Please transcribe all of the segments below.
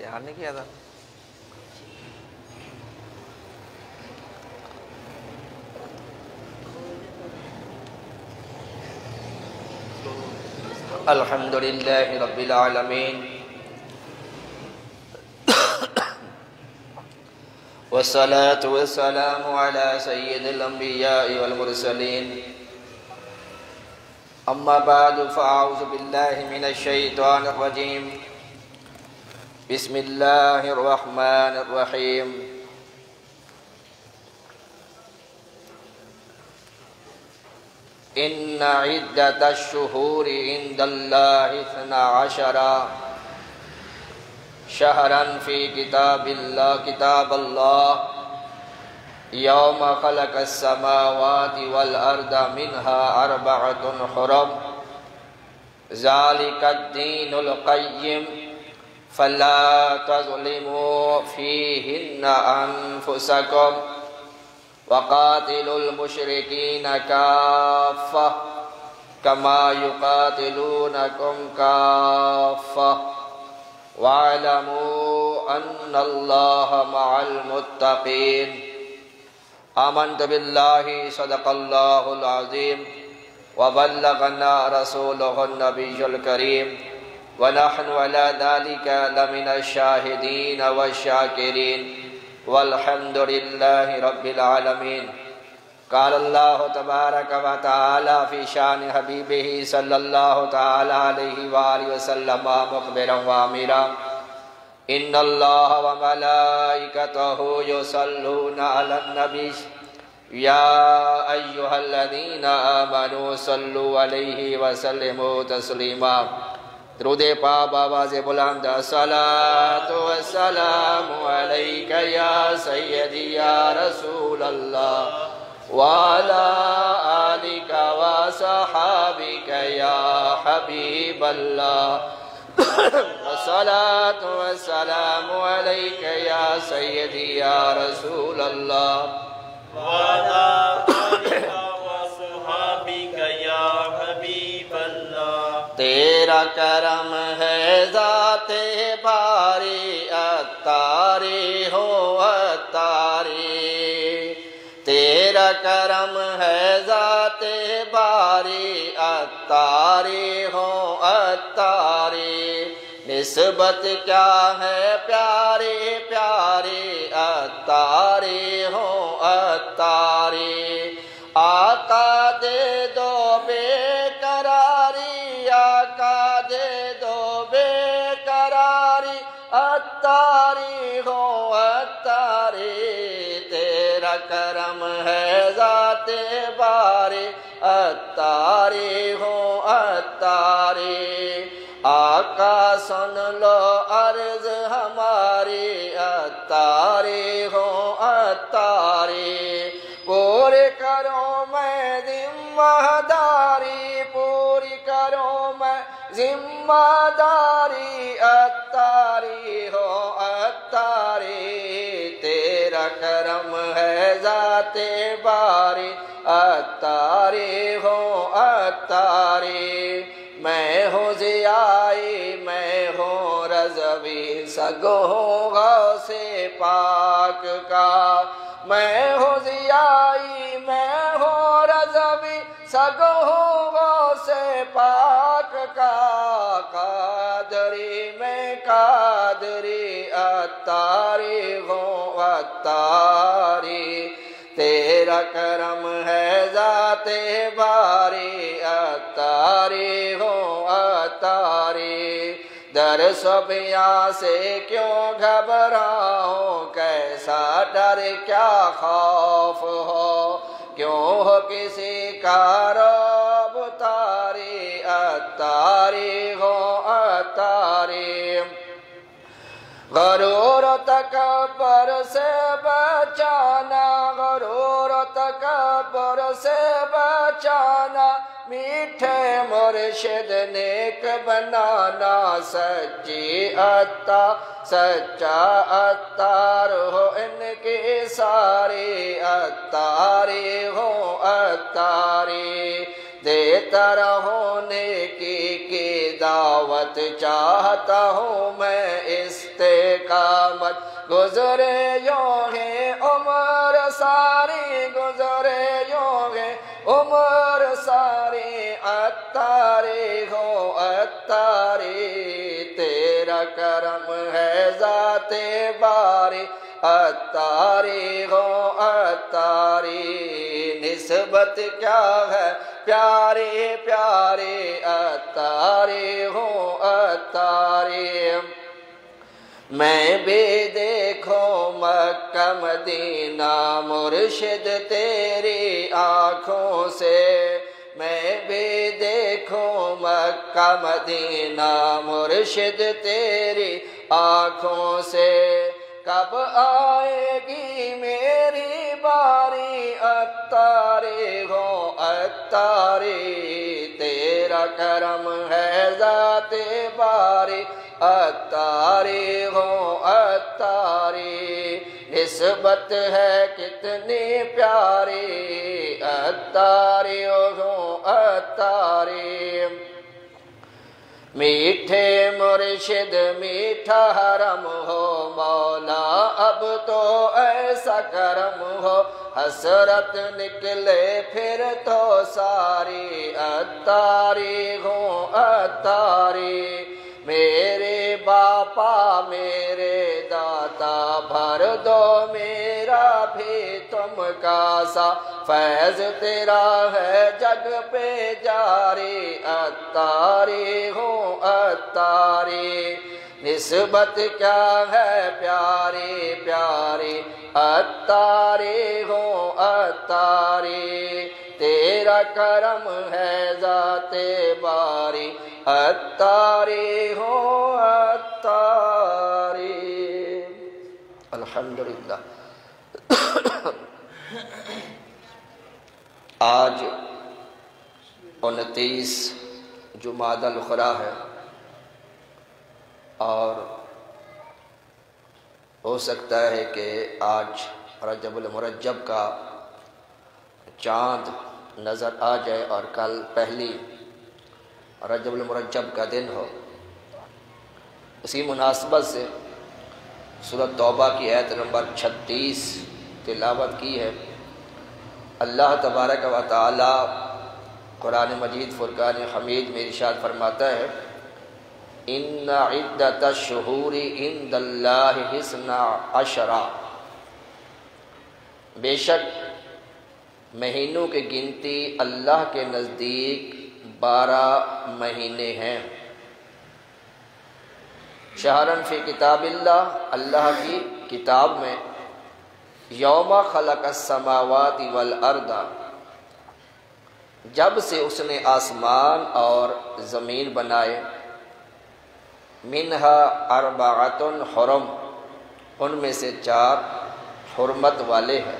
یاد نہیں کیا تھا الحمدللہ رب العالمین والصلاة والسلام على سید الانبیاء والمرسلین اما بعد فاعوذ باللہ من الشیطان الرجیم بسم اللہ الرحمن الرحیم ان عدت الشہور عند اللہ 12 شہرا فی کتاب اللہ یوم خلق السماوات والارض منها 4 حرم ذالک الدین القیم فلا تظلموا فیہن انفسکم وقاتلوا المشرکین کافہ کما یقاتلونکم کافہ وَاعْلَمُوا أَنَّ اللَّهَ مَعَ الْمُتَّقِينَ آمنت باللہ صدق اللہ العظیم وبلغنا رسولہ النبی الکریم ونحن على ذلك لمن الشاہدین والشاکرین والحمد للہ رب العالمین قال اللہ تبارک و تعالی فی شان حبیبہ صلی اللہ تعالی علیہ وآلہ وسلم مخبرا وآمرا ان اللہ وملائکتہ یصلون علی النبی یا ایہا الذین آمنوا صلوا علیہ وسلموا تسلیما درود پاک آواز بلند الصلاة والسلام علیک یا سیدی یا رسول اللہ وعلى آلك وصحابك يا حبيب الله والصلاة والسلام عليك يا سيدي يا رسول الله وعلى آلك وصحابك يا حبيب الله تیرا کرم ہے ذات باری اتاری ہو اتاری تیرا کرم ہے ذات باری اتاری ہو اتاری نسبت کیا ہے پیاری پیاری اتاری ہو اتاری آقا دے دو بے قراری آقا دے دو بے قراری اتاری ہو اتاری تیرا کرم ہے ذات باری اتاری ہو اتاری آقا سن لو عرض ہماری اتاری ہو اتاری پوری کرو میں ذمہ داری پوری کرو میں ذمہ داری اتاری ہو اتاری تیرا کرم ہے ذات باری اتاری ہو اتاری میں ہوں ضیائی میں ہوں رضوی سگو غوث پاک کا میں ہوں ضیائی میں ہوں رضوی سگو غوث پاک کا قادری میں قادری اتاری ہوں اتاری تیرا کرم ہے ذات باری اتاری ہو اتاری در صبیہ سے کیوں گھبراؤں کیسا ڈر کیا خوف ہو کیوں ہو کسی کا رب تاری سے بچانا، میٹھے مرشد نیک بنانا، سچی عطا سچا عطار ہو ان کی ساری، عطاری ہو عطاری، دیتا رہوں نیکی کی دعوت، چاہتا ہوں میں استقامت، گزرے یوں ہے عمر ساری، گزرے یوں ہے عمر ساری، عطاری ہو عطاری، تیرا کرم ہے ذات باری، عطاری ہو عطاری، نسبت کیا ہے پیاری پیاری، عطاری ہو عطاری، میں بھی دیکھو مکہ مدینہ مرشد تیری آنکھوں سے، میں بھی دیکھو مکہ مدینہ مرشد تیری آنکھوں سے، کب آئے گی میری باری، عطاری ہو عطاری، تیرا کرم ہے ذات باری، عطاری ہو عطاری، نسبت ہے کتنی پیاری، عطاری ہو عطاری، میٹھے مرشد میٹھا حرم ہو مولا، اب تو ایسا کرم ہو، حسرت نکلے پھر تو ساری، عطاری ہو عطاری، میرے باپا میرے داتا، بھر دو میرا بھی تم کا سا، فیض تیرا ہے جگ پہ جاری، عطاری ہو عطاری، نسبت کیا ہے پیاری پیاری، عطاری ہو عطاری، تیرا کرم ہے ذات باری، عطاری ہو عطاری، الحمدللہ۔ آج 29 جمادی الاخری ہے، اور ہو سکتا ہے کہ آج رجب المرجب کا چاند نظر آ جائے اور کل پہلی رجب المرجب کا دن ہو۔ اسی مناسبت سے سورۃ توبہ کی آیت نمبر 36 تلاوت کی ہے۔ اللہ تبارک و تعالی قرآن مجید فرقان حمید میں ارشاد فرماتا ہے، ان عدۃ الشہور عند اللہ 12، بے شک مہینوں کی گنتی اللہ کے نزدیک 12 مہینے ہیں، شہرن فی کتاب اللہ، اللہ کی کتاب میں، یوم خلق السماوات والارض، جب سے اس نے آسمان اور زمین بنائے، منہا اربعۃ حرم، ان میں سے 4 حرمت والے ہیں،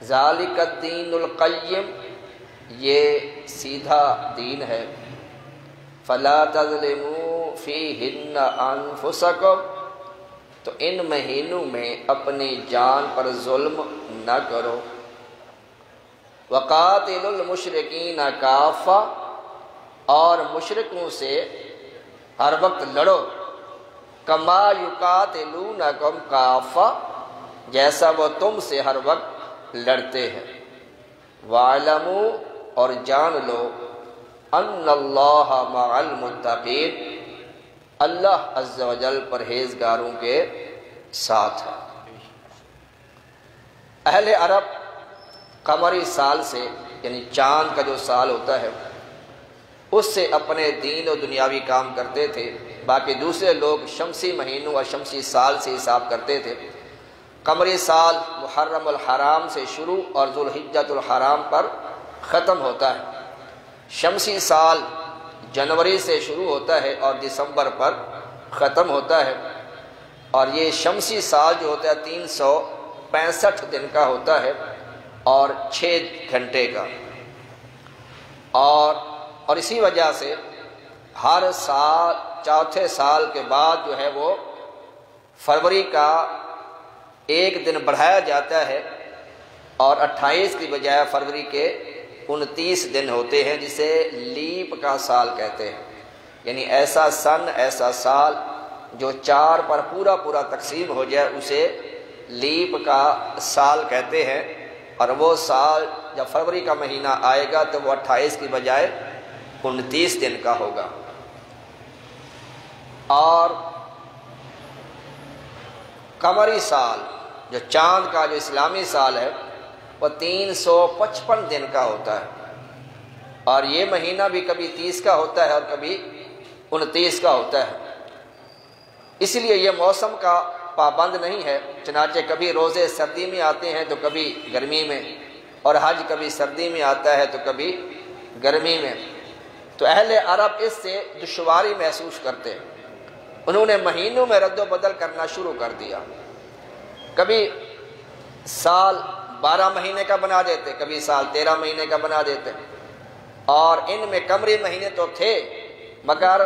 ذالک الدین القیم، یہ سیدھا دین ہے، فلا تظلموا فیہن انفسکم، تو ان مہینوں میں اپنی جان پر ظلم نہ کرو، وقاتلوا المشرکین کافہ، اور مشرکوں سے ہر وقت لڑو، کما یقاتلونکم کافہ، جیسا وہ تم سے ہر وقت لڑتے ہیں، وَاعْلَمُوا، اور جان لو، ان اللہ مع المتقین، اللہ عز و جل پرہیزگاروں کے ساتھ ہے۔ اہل عرب قمری سال سے، یعنی چاند کا جو سال ہوتا ہے، اس سے اپنے دین و دنیاوی کام کرتے تھے، باقی دوسرے لوگ شمسی مہینوں اور شمسی سال سے حساب کرتے تھے۔ قمری سال محرم الحرام سے شروع اور ذوالحجۃ الحرام پر ختم ہوتا ہے، شمسی سال جنوری سے شروع ہوتا ہے اور دسمبر پر ختم ہوتا ہے، اور یہ شمسی سال جو ہوتا ہے 365 دن کا ہوتا ہے، اور 6 گھنٹے کا، اور اسی وجہ سے ہر سال چوتھے سال کے بعد جو ہے وہ فروری کا 1 دن بڑھایا جاتا ہے اور 28 کی بجائے فروری کے 29 دن ہوتے ہیں، جسے لیپ کا سال کہتے ہیں۔ یعنی ایسا سن، ایسا سال جو 4 پر پورا تقسیم ہو جائے اسے لیپ کا سال کہتے ہیں، اور وہ سال جب فروری کا مہینہ آئے گا تو وہ 28 کی بجائے 29 دن کا ہوگا۔ اور قمری سال جو چاند کا جو اسلامی سال ہے وہ 355 دن کا ہوتا ہے، اور یہ مہینہ بھی کبھی 30 کا ہوتا ہے اور کبھی 29 کا ہوتا ہے۔ اس لیے یہ موسم کا پابند نہیں ہے، چنانچہ کبھی روزے سردی میں آتے ہیں تو کبھی گرمی میں، اور حج کبھی سردی میں آتا ہے تو کبھی گرمی میں۔ تو اہل عرب اس سے دشواری محسوس کرتے ہیں، انہوں نے مہینوں میں رد و بدل کرنا شروع کر دیا۔ کبھی سال 12 مہینے کا بنا دیتے، کبھی سال 13 مہینے کا بنا دیتے، اور ان میں قمری مہینے تو تھے مگر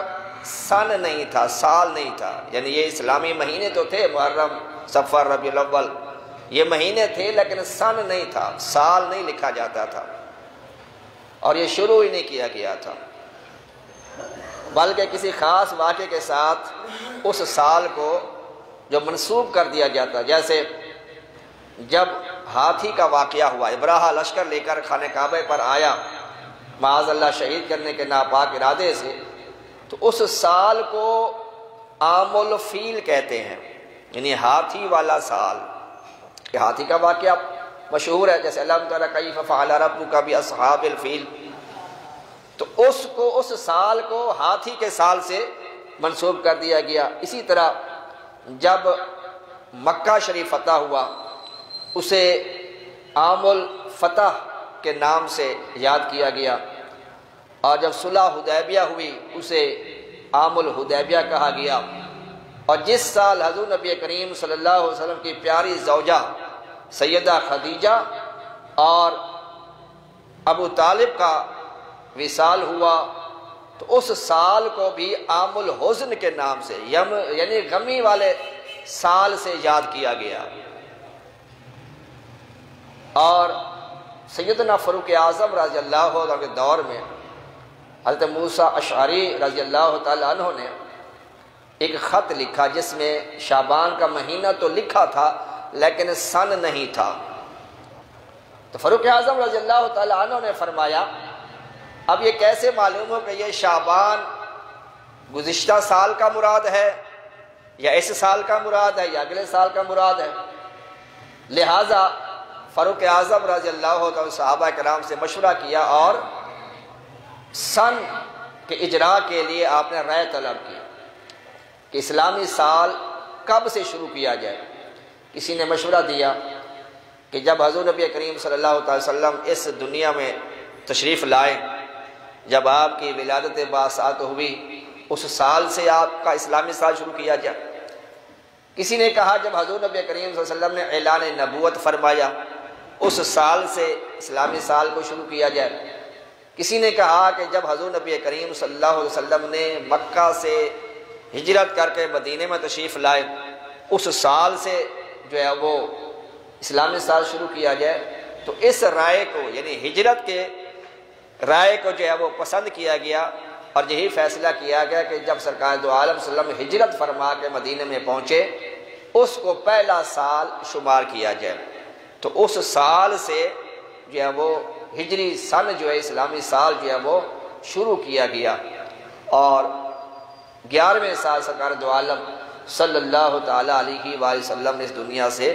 سن نہیں تھا، سال نہیں تھا۔ یعنی یہ اسلامی مہینے تو تھے، محرم، صفر، ربیع الاول، یہ مہینے تھے لیکن سن نہیں تھا، سال نہیں لکھا جاتا تھا، اور یہ شروع ہی نہیں کیا گیا تھا، بلکہ کسی خاص واقعے کے ساتھ اس سال کو جو منسوب کر دیا جاتا۔ جیسے جب ہاتھی کا واقعہ ہوا، ابراہا لشکر لے کر خانہ کعبہ پر آیا معاذ اللہ شہید کرنے کے ناپاک ارادے سے، تو اس سال کو عام الفیل کہتے ہیں، یعنی ہاتھی والا سال۔ کہ ہاتھی کا واقعہ مشہور ہے، جیسے علم تر کیف فعل ربک باصحاب الفیل، تو اس سال کو ہاتھی کے سال سے منسوب کر دیا گیا۔ اسی طرح جب مکہ شریف فتح ہوا اسے عام الفتح کے نام سے یاد کیا گیا، اور جب صلح حدیبیہ ہوئی اسے عام الحدیبیہ کہا گیا، اور جس سال حضور نبی کریم صلی اللہ علیہ وسلم کی پیاری زوجہ سیدہ خدیجہ اور ابو طالب کا وصال ہوا تو اس سال کو بھی عام الحزن کے نام سے یعنی غمی والے سال سے یاد کیا گیا۔ اور سیدنا فاروق اعظم رضی اللہ عنہ کے دور میں حضرت موسیٰ اشعری رضی اللہ تعالیٰ عنہ نے ایک خط لکھا جس میں شعبان کا مہینہ تو لکھا تھا لیکن سن نہیں تھا۔ تو فاروق اعظم رضی اللہ تعالیٰ عنہ نے فرمایا اب یہ کیسے معلوم ہو کہ یہ شعبان گزشتہ سال کا مراد ہے یا اس سال کا مراد ہے یا اگلے سال کا مراد ہے؟ لہٰذا فاروق اعظم رضی اللہ تعالیٰ صحابہ کرام سے مشورہ کیا اور سن کے اجراء کے لیے آپ نے رائے طلب کی کہ اسلامی سال کب سے شروع کیا جائے۔ کسی نے مشورہ دیا کہ جب حضور نبی کریم صلی اللہ علیہ وسلم اس دنیا میں تشریف لائے، جب آپ کی ولادت باسعت ہوئی اس سال سے آپ کا اسلامی سال شروع کیا جائے۔ کسی نے کہا جب حضور نبی کریم صلی اللہ علیہ وسلم نے اعلان نبوت فرمایا اس سال سے اسلامی سال کو شروع کیا جائے۔ کسی نے کہا کہ جب حضور نبی کریم صلی اللہ علیہ وسلم نے مکہ سے ہجرت کر کے مدینے میں تشریف لائے اس سال سے جو ہے وہ اسلامی سال شروع کیا جائے۔ تو اس رائے کو یعنی ہجرت کے رائے کو جو ہے وہ پسند کیا گیا اور یہی فیصلہ کیا گیا کہ جب سرکار دو عالم صلی اللہ علیہ وسلم ہجرت فرما کے مدینے میں پہنچے اس کو پہلا سال شمار کیا جائے۔ تو اس سال سے جو ہے وہ ہجری سن جو ہے اسلامی سال جو ہے وہ شروع کیا گیا، اور 11ویں سال سرکار دو عالم صلی اللہ تعالیٰ علیہ وآلہ وسلم نے اس دنیا سے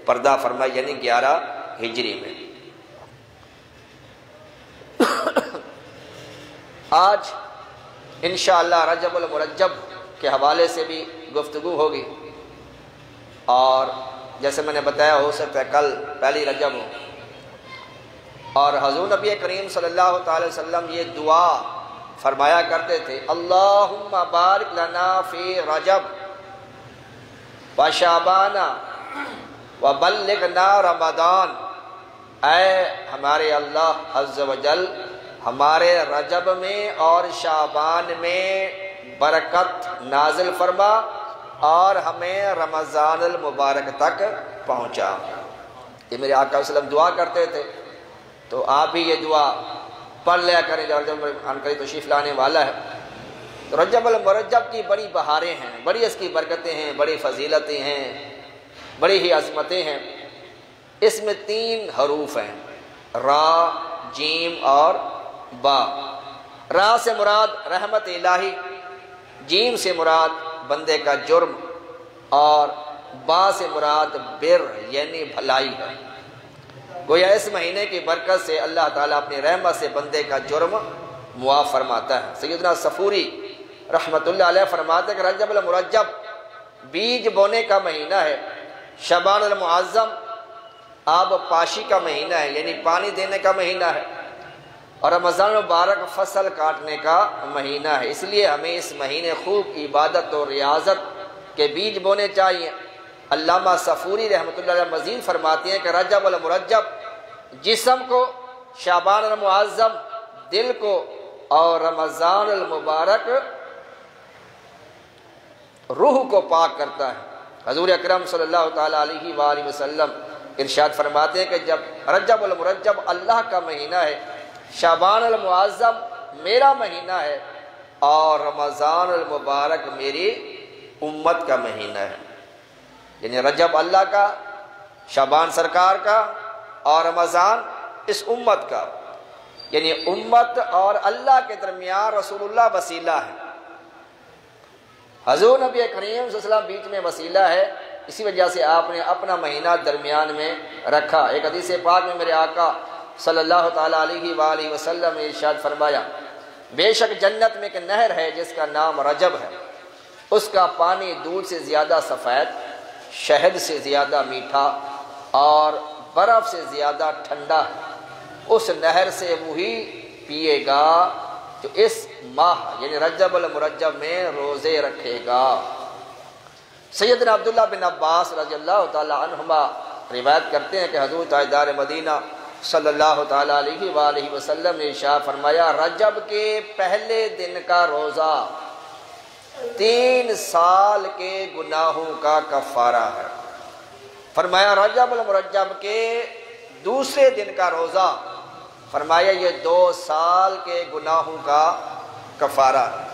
پردہ فرمایا، یعنی 11 ہجری میں۔ آج انشاءاللہ رجب المرجب کے حوالے سے بھی گفتگو ہوگی، اور جیسے میں نے بتایا ہو سکتا ہے کل پہلی رجب ہو، اور حضور نبی کریم صلی اللہ تعالی وسلم یہ دعا فرمایا کرتے تھے اللہم بارک لنا فی رجب و شعبان و بلغنا رمضان اے ہمارے اللہ عز و جل ہمارے رجب میں اور شعبان میں برکت نازل فرما اور ہمیں رمضان المبارک تک پہنچا۔ یہ میرے آقا صلی اللہ علیہ وسلم دعا کرتے تھے، تو آپ بھی یہ دعا پڑھ لیا کریں جو رجب قریب تشریف لانے والا ہے۔ تو رجب المرجب کی بڑی بہاریں ہیں، بڑی اس کی برکتیں ہیں، بڑی فضیلتیں ہیں، بڑی ہی عظمتیں ہیں۔ اس میں 3 حروف ہیں، را، جیم اور با۔ را سے مراد رحمت الہی، جیم سے مراد بندے کا جرم، اور با سے مراد بر یعنی بھلائی ہے۔ گویا اس مہینے کی برکت سے اللہ تعالیٰ اپنی رحمت سے بندے کا جرم معاف فرماتا ہے۔ سیدنا صفوری رحمت اللہ علیہ فرماتے ہیں کہ رجب المرجب بیج بونے کا مہینہ ہے، شعبان المعظم آب پاشی کا مہینہ ہے یعنی پانی دینے کا مہینہ ہے، اور رمضان مبارک فصل کاٹنے کا مہینہ ہے۔ اس لیے ہمیں اس مہینے خوب عبادت اور ریاضت کے بیج بونے چاہیے۔ علامہ صفوری رحمۃ اللہ علیہ مزید فرماتے ہیں کہ رجب المرجب جسم کو، شعبان المعظم دل کو، اور رمضان المبارک روح کو پاک کرتا ہے۔ حضور اکرم صلی اللہ تعالیٰ علیہ وآلہ وسلم ارشاد فرماتے ہیں کہ جب رجب المرجب اللہ کا مہینہ ہے، شعبان المعظم میرا مہینہ ہے، اور رمضان المبارک میری امت کا مہینہ ہے۔ یعنی رجب اللہ کا، شعبان سرکار کا، اور رمضان اس امت کا، یعنی امت اور اللہ کے درمیان رسول اللہ وسیلہ ہے، حضور نبی کریم صلی اللہ علیہ وسلم بیچ میں وسیلہ ہے، اسی وجہ سے آپ نے اپنا مہینہ درمیان میں رکھا۔ ایک حدیث پاک میں میرے آقا صلی اللہ تعالیٰ علیہ وآلہ وسلم نے ارشاد فرمایا، بے شک جنت میں ایک نہر ہے جس کا نام رجب ہے، اس کا پانی دودھ سے زیادہ سفید، شہد سے زیادہ میٹھا اور برف سے زیادہ ٹھنڈا ہے۔ اس نہر سے وہی پیے گا جو اس ماہ یعنی رجب المرجب میں روزے رکھے گا۔ سیدنا عبداللہ بن عباس رضی اللہ تعالی عنہما روایت کرتے ہیں کہ حضور تاجدار مدینہ صلی اللہ تعالیٰ علیہ وآلہ وسلم نے ارشاد فرمایا، رجب کے پہلے دن کا روزہ 3 سال کے گناہوں کا کفارہ ہے۔ فرمایا رجب المرجب کے دوسرے دن کا روزہ، فرمایا یہ 2 سال کے گناہوں کا کفارہ ہے،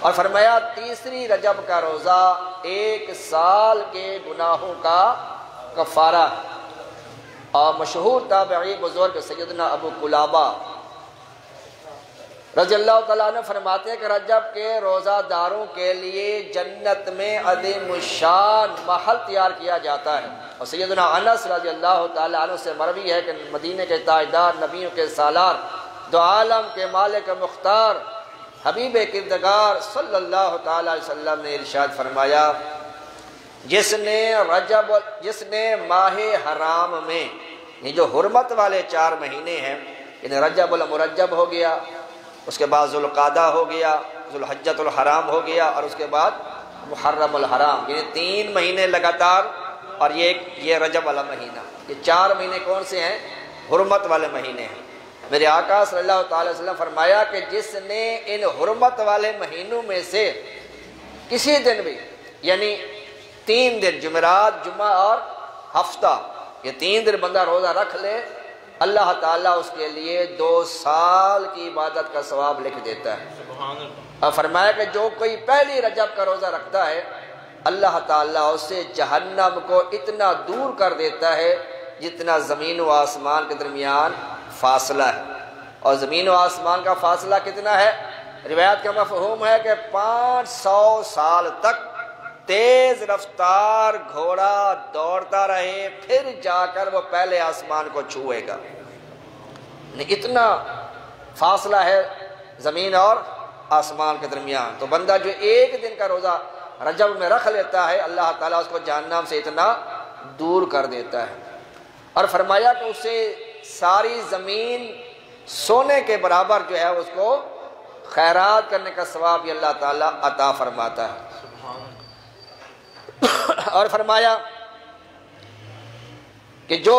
اور فرمایا تیسری رجب کا روزہ 1 سال کے گناہوں کا کفارہ ہے۔ اور مشہور تابعی بزرگ سیدنا ابو قلابہ رضی اللہ تعالیٰ عنہ فرماتے ہیں کہ رجب کے روزہ داروں کے لیے جنت میں عظیم الشان محل تیار کیا جاتا ہے۔ اور سیدنا انس رضی اللہ تعالیٰ عنہ سے مروی ہے کہ مدینے کے تاجدار، نبیوں کے سالار، دو عالم کے مالک مختار، حبیب کردگار صلی اللہ تعالیٰ علیہ وسلم نے ارشاد فرمایا، جس نے ماہ حرام میں یہ جو حرمت والے 4 مہینے ہیں، یعنی رجب المرجب ہو گیا، اس کے بعد ذوالقعدہ ہو گیا، ذوالحجۃ الحرام ہو گیا، اور اس کے بعد محرم الحرام، یعنی 3 مہینے لگاتار، اور یہ رجب والا مہینہ، یہ 4 مہینے کون سے ہیں؟ حرمت والے مہینے ہیں۔ میرے آقا صلی اللہ تعالی وسلم فرمایا کہ جس نے ان حرمت والے مہینوں میں سے کسی دن بھی، یعنی 3 دن جمعرات، جمعہ اور ہفتہ، یہ 3 دن بندہ روزہ رکھ لے، اللہ تعالیٰ اس کے لیے 2 سال کی عبادت کا ثواب لکھ دیتا ہے۔ اور فرمایا کہ جو کوئی پہلی رجب کا روزہ رکھتا ہے، اللہ تعالیٰ اس سے جہنم کو اتنا دور کر دیتا ہے جتنا زمین و آسمان کے درمیان فاصلہ ہے۔ اور زمین و آسمان کا فاصلہ کتنا ہے؟ روایت کا مفہوم ہے کہ 500 سال تک تیز رفتار گھوڑا دوڑتا رہے، پھر جا کر وہ پہلے آسمان کو چھوئے گا۔ اتنا فاصلہ ہے زمین اور آسمان کے درمیان۔ تو بندہ جو 1 دن کا روزہ رجب میں رکھ لیتا ہے، اللہ تعالیٰ اس کو جہنم سے اتنا دور کر دیتا ہے۔ اور فرمایا کہ اسے ساری زمین سونے کے برابر جو ہے اس کو خیرات کرنے کا ثواب بھی اللہ تعالیٰ عطا فرماتا ہے۔ اور فرمایا کہ جو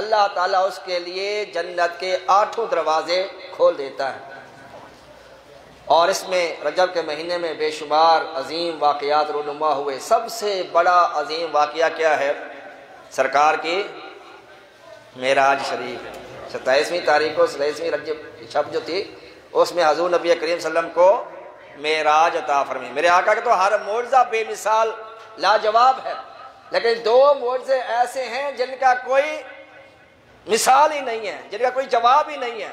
اللہ تعالیٰ اس کے لیے جنت کے 8 دروازے کھول دیتا ہے۔ اور اس میں رجب کے مہینے میں بے شمار عظیم واقعات رونما ہوئے۔ سب سے بڑا عظیم واقعہ کیا ہے؟ سرکار کی معراج شریف۔ 27ویں تاریخ کو 27ویں رجب شب جو تھی اس میں حضور نبی کریم صلی اللہ علیہ وسلم کو معراج عطا فرمائی۔ میرے آقا کا تو ہر معجزہ بے مثال لاجواب ہے، لیکن 2 معجزے ایسے ہیں جن کا کوئی مثال ہی نہیں ہے، جن کا کوئی جواب ہی نہیں ہے۔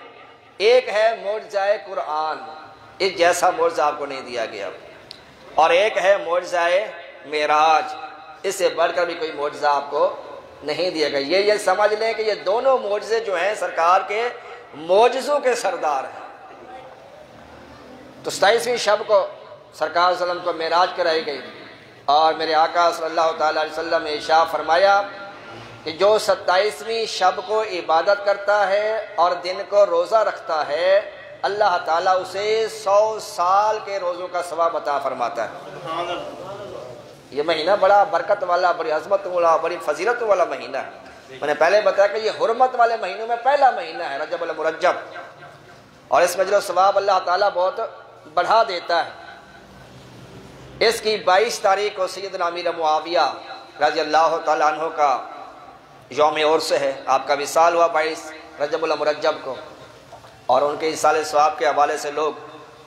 ایک ہے معجزہ قرآن، اس جیسا معجزہ آپ کو نہیں دیا گیا، اور ایک ہے معجزہ معراج، اس سے بڑھ کر بھی کوئی معجزہ آپ کو نہیں دیا گیا۔ یہ سمجھ لیں کہ یہ دونوں معجزے جو ہیں سرکار کے معجزوں کے سردار ہیں۔ تو 27ویں شب کو سرکار صلی اللہ علیہ وسلم کو معراج کرائی گئی، اور میرے آقا صلی اللہ تعالیٰ علیہ وسلم نے ارشاد فرمایا کہ جو 27ویں شب کو عبادت کرتا ہے اور دن کو روزہ رکھتا ہے، اللہ تعالیٰ اسے 100 سال کے روزوں کا ثواب عطا فرماتا ہے۔ یہ مہینہ بڑا برکت والا، بڑی عظمت والا، بڑی فضیلت والا مہینہ ہے۔ میں نے پہلے بتایا کہ یہ حرمت والے مہینوں میں پہلا مہینہ ہے رجب المرجب، اور اس میں اجر و ثواب اللہ تعالیٰ بہت بڑھا دیتا ہے۔ اس کی 22 تاریخ کو سیدنا امیر معاویہ رضی اللہ تعالیٰ عنہ کا یوم عرس ہے۔ آپ کا وصال ہوا 22 رجب المرجب کو، اور ان کے ایصال ثواب کے حوالے سے لوگ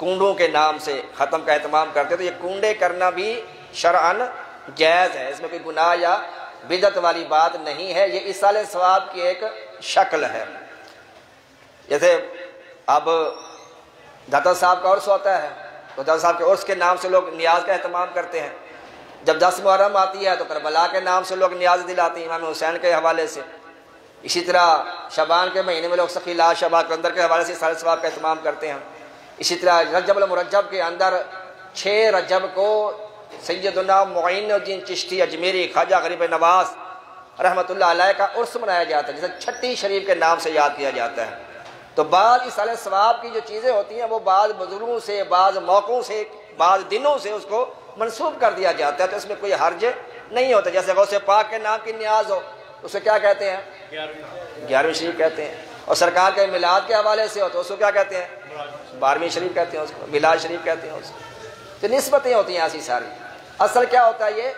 کنڈوں کے نام سے ختم کا اہتمام کرتے، تو یہ کنڈے کرنا بھی شرعاً جائز ہے، اس میں کوئی گناہ یا بدعت والی بات نہیں ہے، یہ ایصال ثواب کی ایک شکل ہے۔ جیسے اب داتا صاحب کا عرس ہوتا ہے تو داتا صاحب کے عرس کے نام سے لوگ نیاز کا اہتمام کرتے ہیں۔ جب 10 محرم آتی ہے تو کربلا کے نام سے لوگ نیاز دلاتے ہیں امام حسین کے حوالے سے۔ اسی طرح شعبان کے مہینے میں لوگ سخی لا شبا قلندر کے حوالے سے ایصال ثواب کا اہتمام کرتے ہیں۔ اسی طرح رجب المرجب کے اندر 6 رجب کو سیدنا معین الدین چشتی اجمیری خواجہ غریب نواز رحمۃ اللہ علیہ کا عرس منایا جاتا ہے، جسے چھٹی شریف کے نام سے یاد کیا جاتا ہے۔ تو بعض ایصال ثواب کی جو چیزیں ہوتی ہیں وہ بعض بزرگوں سے، بعض موقعوں سے، بعض دنوں سے اس کو منسوب کر دیا جاتا ہے، تو اس میں کوئی حرج نہیں ہوتا۔ جیسے غوث پاک کے نام کی نیاز ہو، اسے کیا کہتے ہیں؟ 11ویں شریف کہتے ہیں، اور سرکار کے میلاد کے حوالے سے ہو تو اس کو کیا کہتے ہیں؟ 12ویں شریف کہتے ہیں، اس کو میلاد شریف کہتے ہیں اس کو۔ تو نسبتیں ہوتی ہیں ایسی ساری، اصل کیا ہوتا ہے؟ یہ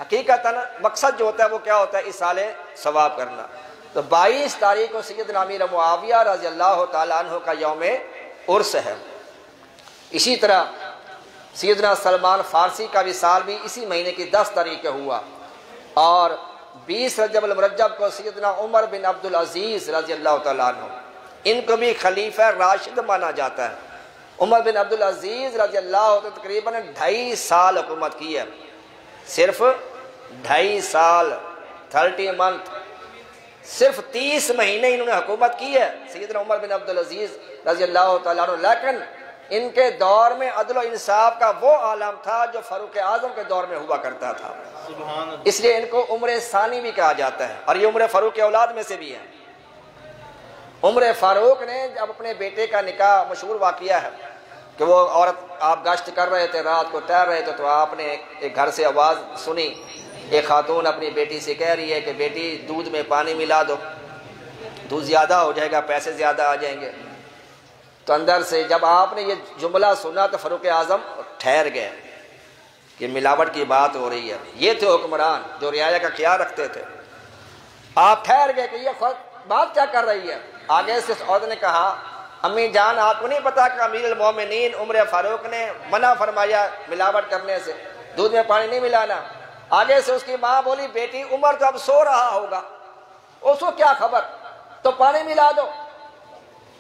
حقیقتاً مقصد جو ہوتا ہے وہ کیا ہوتا ہے؟ ایصال ثواب کرنا۔ تو 22 تاریخ کو سیدنا امیر معاویہ رضی اللہ تعالیٰ عنہ کا یوم عرس ہے۔ اسی طرح سیدنا سلمان فارسی کا وصال بھی اسی مہینے کی 10 تاریخ کو ہوا، اور 20 رجب المرجب کو سیدنا عمر بن عبدالعزیز رضی اللہ تعالیٰ عنہ، ان کو بھی خلیفہ راشد مانا جاتا ہے۔ عمر بن عبدالعزیز رضی اللہ عنہ تقریباً 2.5 سال حکومت کی ہے، صرف 2.5 سال، 30 منتھ، صرف 30 مہینے انہوں نے حکومت کی ہے سیدنا عمر بن عبدالعزیز رضی اللہ تعالیٰ عنہ۔ لیکن ان کے دور میں عدل و انصاف کا وہ عالم تھا جو فاروق اعظم کے دور میں ہوا کرتا تھا، اس لیے ان کو عمر ثانی بھی کہا جاتا ہے، اور یہ عمر فاروق کی اولاد میں سے بھی ہے۔ عمر فاروق نے جب اپنے بیٹے کا نکاح، مشہور واقعہ ہے کہ وہ عورت، آپ گشت کر رہے تھے، رات کو ٹہر رہے تھے، تو آپ نے ایک گھر سے آواز سنی، ایک خاتون اپنی بیٹی سے کہہ رہی ہے کہ بیٹی دودھ میں پانی ملا دو، دودھ زیادہ ہو جائے گا، پیسے زیادہ آ جائیں گے۔ تو اندر سے جب آپ نے یہ جملہ سنا تو فاروق اعظم ٹھہر گئے کہ ملاوٹ کی بات ہو رہی ہے۔ یہ تھے حکمران جو رعایا کا خیال رکھتے تھے۔ آپ ٹھہر گئے کہ یہ بات کیا کر رہی ہے۔ آگے سے اس عورت نے کہا، امی جان آپ کو نہیں پتا کہ امیر المومنین عمر فاروق نے منع فرمایا ملاوٹ کرنے سے، دودھ میں پانی نہیں ملانا۔ آگے سے اس کی ماں بولی، بیٹی عمر تو اب سو رہا ہوگا، اس کو کیا خبر، تو پانی ملا دو۔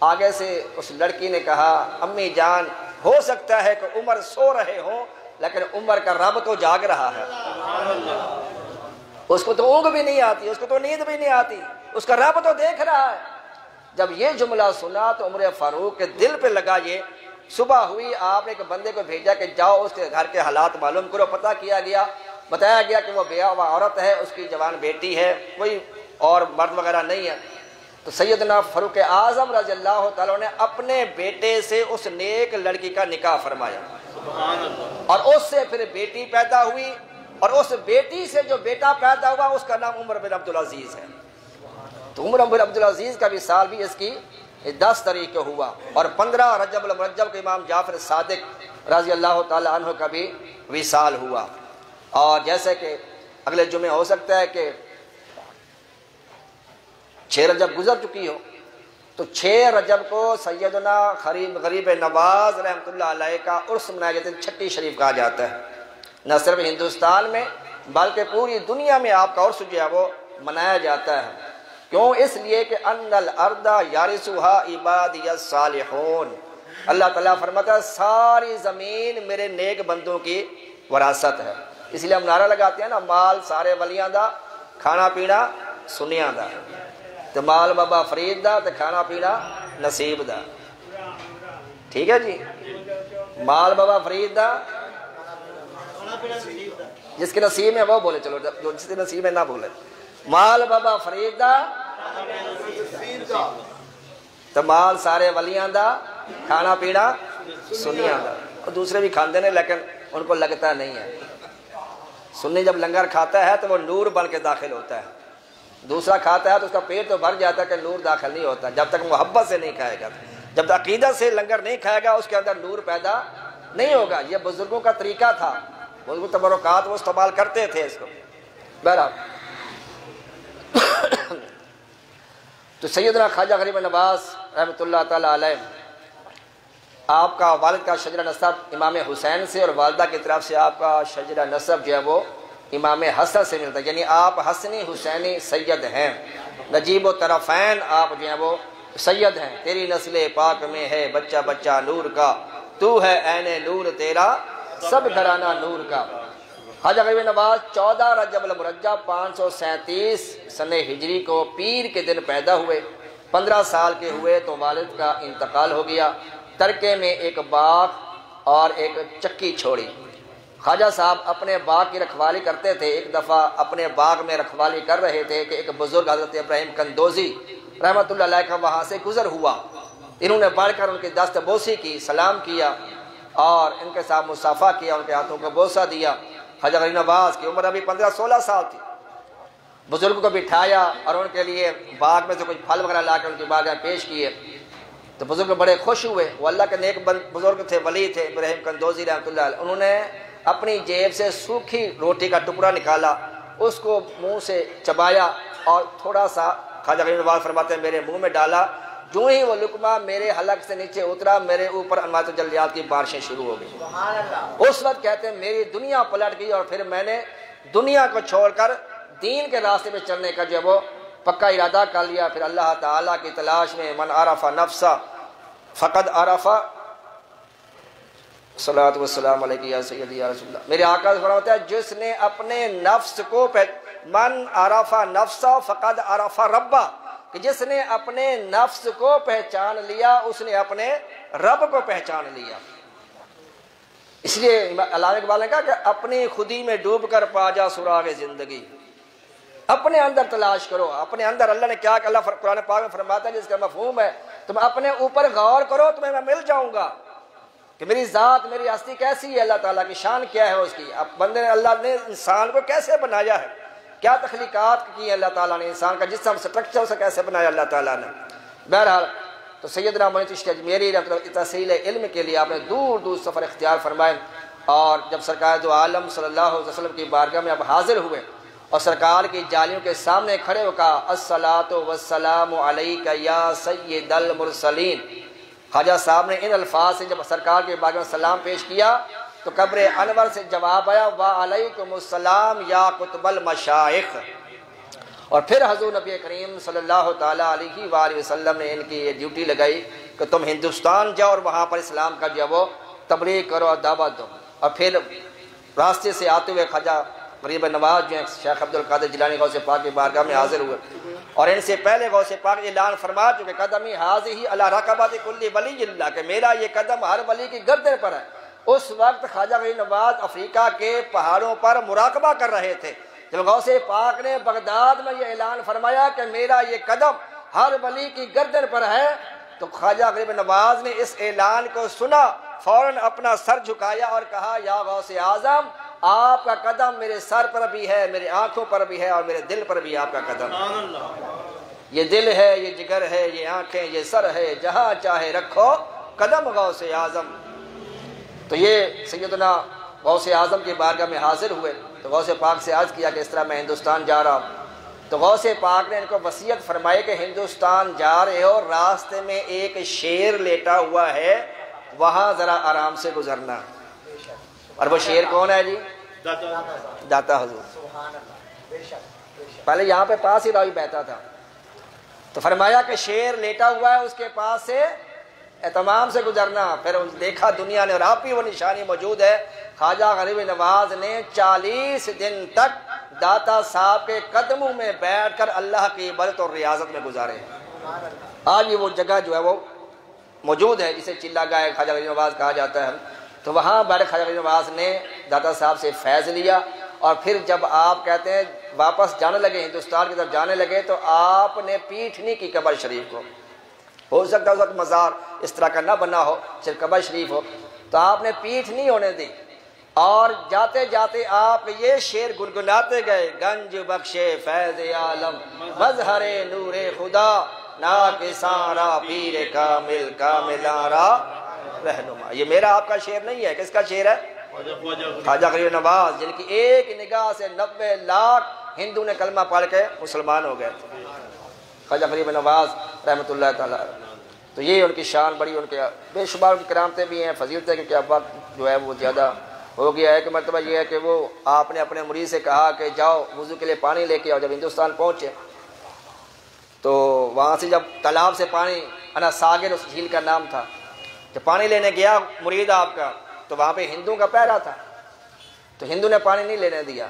آگے سے اس لڑکی نے کہا، امی جان ہو سکتا ہے کہ عمر سو رہے ہوں، لیکن عمر کا رب تو جاگ رہا ہے، اس کو تو اونگ بھی نہیں آتی، اس کو تو نیند بھی نہیں آتی، اس کا رب تو دیکھ رہا ہے۔ جب یہ جملہ سنا تو عمر فاروق کے دل پہ لگا یہ۔ صبح ہوئی، آپ نے ایک بندے کو بھیجا کہ جاؤ اس کے گھر کے حالات معلوم کرو۔ پتہ کیا گیا، بتایا گیا کہ وہ بیوہ ہوا عورت ہے، اس کی جوان بیٹی ہے، کوئی اور مرد وغیرہ نہیں ہے۔ تو سیدنا فاروق اعظم رضی اللہ تعالیٰ نے اپنے بیٹے سے اس نیک لڑکی کا نکاح فرمایا، اور اس سے پھر بیٹی پیدا ہوئی، اور اس بیٹی سے جو بیٹا پیدا ہوا اس کا نام عمر بن عبدالعزیز ہے۔ تو عمر بن عبدالعزیز کا وصال بھی اس کی 10 تاریخ کو ہوا، اور 15 رجب المرجب کے امام جعفر صادق رضی اللہ تعالی عنہ کا بھی وصال ہوا۔ اور جیسے کہ اگلے جمعے ہو سکتا ہے کہ 6 رجب گزر چکی ہو، تو 6 رجب کو سیدنا غریب نواز رحمۃ اللہ علیہ کا عرس منایا جاتا ہے، چھٹی شریف کہا جاتا ہے۔ نہ صرف ہندوستان میں بلکہ پوری دنیا میں آپ کا عرس جو ہے وہ منایا جاتا ہے۔ کیوں؟ اس لیے کہ ان الارض یرثها عبادی الصالحون، اللہ تعالیٰ فرماتا ہے ساری زمین میرے نیک بندوں کی وراثت ہے۔ اس لیے ہم نعرہ لگاتے ہیں نا، مال سارے ولیاں دا، کھانا پینا سنیاں دا، تو مال بابا فرید دا تو کھانا پینا نصیب دا۔ ٹھیک ہے جی، مال بابا فرید دا، جس کے نصیب میں وہ بولے، چلو جو جس کے نصیب میں نہ بولے، مال بابا فرید دا تو مال سارے ولیاں دا، کھانا پینا سنیاں دا۔ اور دوسرے بھی کھاندے نے لیکن ان کو لگتا نہیں ہے۔ سنی جب لنگر کھاتا ہے تو وہ نور بن کے داخل ہوتا ہے، دوسرا کھاتا ہے تو اس کا پیٹ تو بھر جاتا ہے کہ نور داخل نہیں ہوتا جب تک محبت سے نہیں کھائے گا۔ جب تک عقیدت سے لنگر نہیں کھائے گا اس کے اندر نور پیدا نہیں ہوگا۔ یہ بزرگوں کا طریقہ تھا، بزرگ تبرکات وہ استعمال کرتے تھے اس کو۔ بہرحال تو سیدنا خواجہ غریب نواز رحمۃ اللہ تعالی علیہ، آپ کا والد کا شجرہ نسب امام حسین سے اور والدہ کی طرف سے آپ کا شجرہ نسب جو ہے وہ امام حسن سے ملتا ہے، یعنی آپ حسنی حسینی سید ہیں، نجیب و طرفین آپ جو ہیں وہ سید ہیں۔ تیری نسل پاک میں ہے بچہ بچہ نور کا، تو ہے عین نور تیرا سب گھرانہ نور کا۔ خواجہ غریب نواز 14 رجب المرجب 537 سن ہجری کو پیر کے دن پیدا ہوئے۔ 15 سال کے ہوئے تو والد کا انتقال ہو گیا۔ ترکے میں ایک باغ اور ایک چکی چھوڑی۔ خواجہ صاحب اپنے باغ کی رکھوالی کرتے تھے۔ ایک دفعہ اپنے باغ میں رکھوالی کر رہے تھے کہ ایک بزرگ حضرت ابراہیم کندوزی رحمۃ اللہ علیہ کا وہاں سے گزر ہوا۔ انہوں نے بڑھ کر ان کی دست بوسی کی، سلام کیا اور ان کے ساتھ مصافحہ کیا، ان کے ہاتھوں کو بوسہ دیا۔ خواجہ غریب نواز کی عمر ابھی 15-16 سال تھی۔ بزرگ کو بٹھایا اور ان کے لیے باغ میں سے کچھ پھل وغیرہ لا کر ان کی بارگاہ میں پیش کیے، تو بزرگ بڑے خوش ہوئے۔ وہ اللہ کے نیک بزرگ تھے، ولی تھے ابراہیم کندوزی رحمۃ اللہ علیہ۔ انہوں نے اپنی جیب سے سوکھی روٹی کا ٹکڑا نکالا، اس کو منہ سے چبایا اور تھوڑا سا خواجہ غریب نواز فرماتے ہیں میرے منہ میں ڈالا۔ جو ہی وہ لقمہ میرے حلق سے نیچے اترا، میرے اوپر انوار تجلیات کی بارشیں شروع ہو گئی۔ اس وقت کہتے ہیں میری دنیا پلٹ گئی، اور پھر میں نے دنیا کو چھوڑ کر دین کے راستے میں چلنے کا جو وہ پکا ارادہ کر لیا۔ پھر اللہ تعالیٰ کی تلاش میں من عرف نفسا فقد عرف، صلوات والسلام علیکہ یا سیدی یا رسول اللہ۔ میرے آقا فرماتے ہیں جس نے اپنے نفس کو من عرف نفسا فقد عرف ربا، کہ جس نے اپنے نفس کو پہچان لیا اس نے اپنے رب کو پہچان لیا۔ اس لیے علامہ اقبال نے کہا کہ اپنی خودی میں ڈوب کر پا جا سراغ زندگی، اپنے اندر تلاش کرو، اپنے اندر اللہ نے کیا کہ اللہ قرآن پاک میں فرماتا ہے جس کا مفہوم ہے تم اپنے اوپر غور کرو تمہیں میں مل جاؤں گا، کہ میری ذات میری ہستی کیسی ہے، اللہ تعالیٰ کی شان کیا ہے اس کی، اب بندے نے اللہ نے انسان کو کیسے بنایا ہے، کیا تخلیقات کی ہے اللہ تعالیٰ نے، انسان کا جسم سٹرکچر سے کیسے بنایا اللہ تعالیٰ نے۔ بہرحال تو سیدنا معین چشتی اجمیری تحصیل علم کے لیے آپ نے دور دور سفر اختیار فرمائے، اور جب سرکار دو عالم صلی اللہ علیہ وسلم کی بارگاہ میں آپ حاضر ہوئے اور سرکار کی جالیوں کے سامنے کھڑے ہو کہا الصلاۃ والسلام علیک یا سید المرسلین۔ خواجہ صاحب نے ان الفاظ سے جب سرکار کے بارگاہ میں سلام پیش کیا تو قبر انور سے جواب آیا وعلیکم السلام یا قطب المشائخ۔ اور پھر حضور نبی کریم صلی اللہ تعالیٰ علیہ وآلہ وسلم نے ان کی یہ ڈیوٹی لگائی کہ تم ہندوستان جاؤ اور وہاں پر اسلام کا جو وہ تبلیغ کرو اور دعوت دو۔ اور پھر راستے سے آتے ہوئے خواجہ غریب نواز جو ہیں شیخ عبد القادر جیلانی غوث پاک کی بارگاہ میں حاضر ہوئے، اور ان سے پہلے غوث پاک اعلان فرما چکے قدمی حاضی علی رقبۃ کل ولی اللہ، کہ میرا یہ قدم ہر ولی کی گردن پر ہے۔ اس وقت خواجہ غریب نواز افریقہ کے پہاڑوں پر مراقبہ کر رہے تھے، جب غوث پاک نے بغداد میں یہ اعلان فرمایا کہ میرا یہ قدم ہر ولی کی گردن پر ہے، تو خواجہ غریب نواز نے اس اعلان کو سنا، فوراً اپنا سر جھکایا اور کہا یا غوث اعظم آپ کا قدم میرے سر پر بھی ہے، میرے آنکھوں پر بھی ہے، اور میرے دل پر بھی آپ کا قدم۔ یہ دل ہے، یہ جگر ہے، یہ آنکھیں، یہ سر ہے، جہاں چاہے رکھو قدم غوث اعظم۔ تو یہ سیدنا غوث اعظم کی بارگاہ میں حاضر ہوئے تو غوث پاک سے عرض کیا کہ اس طرح میں ہندوستان جا رہا ہوں۔ تو غوث پاک نے ان کو وصیت فرمائی کہ ہندوستان جا رہے ہو، راستے میں ایک شیر لیٹا ہوا ہے، وہاں ذرا آرام سے گزرنا۔ اور وہ شیر کون ہے جی؟ داتا حضور۔ پہلے یہاں پہ پاس ہی راوی بہتا تھا، تو فرمایا کہ شیر لیٹا ہوا ہے، اس کے پاس سے اہتمام سے گزرنا۔ پھر دیکھا دنیا نے، اور آپ بھی وہ نشانی موجود ہے، خواجہ غریب نواز نے 40 دن تک داتا صاحب کے قدموں میں بیٹھ کر اللہ کی عبادت اور ریاضت میں گزارے۔ آج بھی وہ جگہ جو ہے وہ موجود ہے، جسے چلا گائے خواجہ غریب نواز کہا جاتا ہے۔ تو وہاں بیٹھ خواجہ غریب نواز نے داتا صاحب سے فیض لیا، اور پھر جب آپ کہتے ہیں واپس جانے لگے، ہندوستان کی طرف جانے لگے، تو آپ نے پیٹھ نہیں کی قبر شریف کو۔ ہو سکتا ہے اس وقت مزار اس طرح کا نہ بنا ہو، صرف قبر شریف ہو، تو آپ نے پیٹھ نہیں ہونے دی، اور جاتے جاتے آپ یہ شعر گنگناتے گئے: گنج بخشے فیض عالم مظہر نور خدا، ناکساں پیر کامل کاملاں را رہنما۔ یہ میرا آپ کا شعر نہیں ہے، کس کا شعر ہے؟ خواجہ غریب نواز، جن کی ایک نگاہ سے 90 لاکھ ہندو نے کلمہ پڑھ کے مسلمان ہو گئے تھے، خواجہ غریب نواز رحمۃ اللہ تعالیٰ۔ تو یہ ان کی شان بڑی، ان کے بے شمار ان کی کرامتیں بھی ہیں، فضیلتیں، کیونکہ اب وقت جو ہے وہ زیادہ ہو گیا ہے۔ کہ مرتبہ یہ ہے کہ وہ آپ نے اپنے مرید سے کہا کہ جاؤ وضو کے لیے پانی لے کے آؤ۔ جب ہندوستان پہنچے تو وہاں سے جب تالاب سے پانی، انا ساگر اس جھیل کا نام تھا، جب پانی لینے گیا مرید آپ کا، تو وہاں پہ ہندو کا پہرا تھا، تو ہندو نے پانی نہیں لینے دیا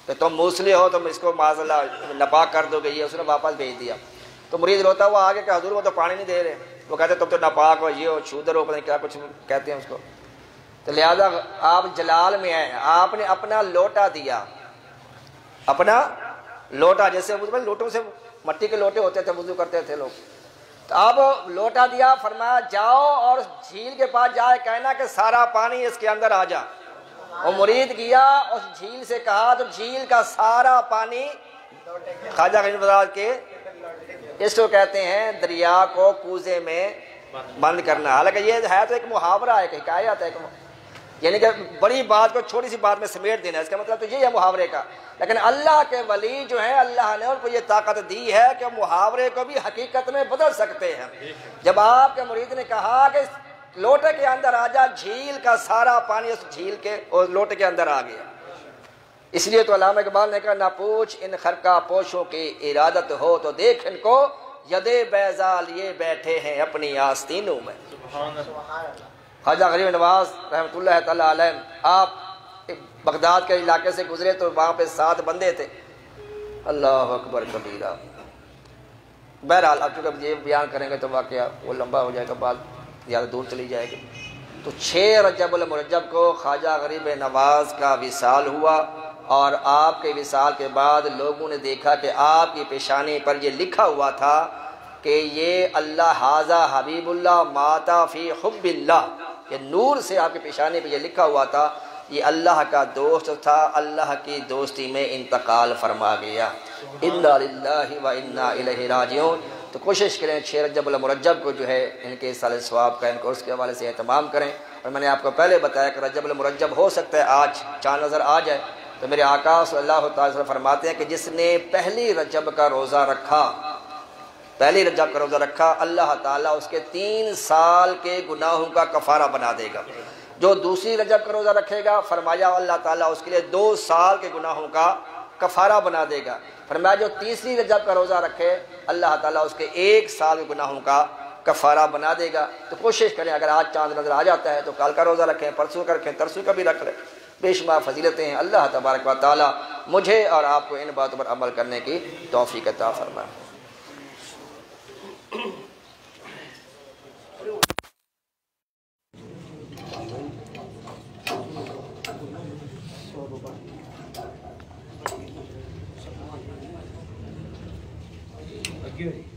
کہ تم موسلی ہو، تم اس کو معاذ اللہ ناپاک کر دو گے، یہ اس نے واپس بھیج دیا۔ تو مرید روتا ہوا آگے کہ حضور وہ تو پانی نہیں دے رہے، وہ کہتے تم تو ناپاک ہو، یہ ہو، شودر ہو، پتہ نہیں کیا کچھ کہتے ہیں اس کو۔ تو لہذا آپ جلال میں آئے، آپ نے اپنا لوٹا دیا، اپنا لوٹا، جیسے لوٹوں سے مٹی کے لوٹے ہوتے تھے، وضو کرتے تھے لوگ، تو اب لوٹا دیا، فرمایا جاؤ اور جھیل کے پاس جائے کہنا کہ سارا پانی اس کے اندر آ جا۔ وہ مرید گیا، اس جھیل سے کہا، تو جھیل کا سارا پانی خواجہ غریب نواز کے، اس کو کہتے ہیں دریا کو کوزے میں بند کرنا۔ حالانکہ یہ ہے تو ایک محاورہ ہے، ایک حکایت ہے، یعنی کہ بڑی بات کو چھوٹی سی بات میں سمیٹ دینا، اس کا مطلب تو یہ ہے محاورے کا۔ لیکن اللہ کے ولی جو ہیں، اللہ نے ان کو یہ طاقت دی ہے کہ محاورے کو بھی حقیقت میں بدل سکتے ہیں۔ جب آپ کے مرید نے کہا کہ لوٹے کے اندر آ جا، جھیل کا سارا پانی اس جھیل کے اور لوٹے کے اندر آ گیا۔ اس لیے تو علامہ اقبال نے کہا، نہ پوچھ ان خرقہ پوشوں کی ارادت ہو، تو دیکھ ان کو یدے بیضا لیے بیٹھے ہیں اپنی آستینوں میں۔ خواجہ غریب نواز رحمۃ اللہ تعالیٰ علیہ، آپ بغداد کے علاقے سے گزرے تو وہاں پہ 7 بندے تھے، اللہ اکبر کبیرہ۔ بہرحال اب چونکہ یہ بیان کریں گے تو واقعہ وہ لمبا ہو جائے گا، بات زیادہ دور چلی جائے گی۔ تو 6 رجب المرجب کو خواجہ غریب نواز کا وصال ہوا، اور آپ کے وصال کے بعد لوگوں نے دیکھا کہ آپ کی پیشانی پر یہ لکھا ہوا تھا کہ یہ اللہ ھذا حبیب اللہ ماتا فی حب اللہ، یہ نور سے آپ کی پیشانی پہ یہ لکھا ہوا تھا، یہ اللہ کا دوست تھا، اللہ کی دوستی میں انتقال فرما گیا۔ انا للہ و انا الیہ راجعون۔ تو کوشش کریں 6 رجب المرجب کو جو ہے ان کے سال ثواب کا ان کو اس کے حوالے سے اہتمام کریں۔ اور میں نے آپ کو پہلے بتایا کہ رجب المرجب ہو سکتا ہے آج چاند نظر آ جائے، تو میرے آقا صلی اللہ تعالی وسلم فرماتے ہیں کہ جس نے پہلی رجب کا روزہ رکھا، پہلی رجب کا روزہ رکھا، اللہ تعالیٰ اس کے 3 سال کے گناہوں کا کفارہ بنا دے گا۔ جو دوسری رجب کا روزہ رکھے گا، فرمایا اللہ تعالیٰ اس کے لیے 2 سال کے گناہوں کا کفارہ بنا دے گا۔ فرمایا جو تیسری رجب کا روزہ رکھے، اللہ تعالیٰ اس کے 1 سال کے گناہوں کا کفارہ بنا دے گا۔ تو کوشش کریں، اگر آج چاند نظر آ جاتا ہے تو کل کا روزہ رکھیں، پرسوں کا رکھیں، ترسوں کا بھی رکھ لیں، بے شمار فضیلتیں ہیں۔ اللہ تبارک و تعالیٰ مجھے اور آپ کو ان باتوں پر عمل کرنے کی توفیق عطا فرمائے۔ Good.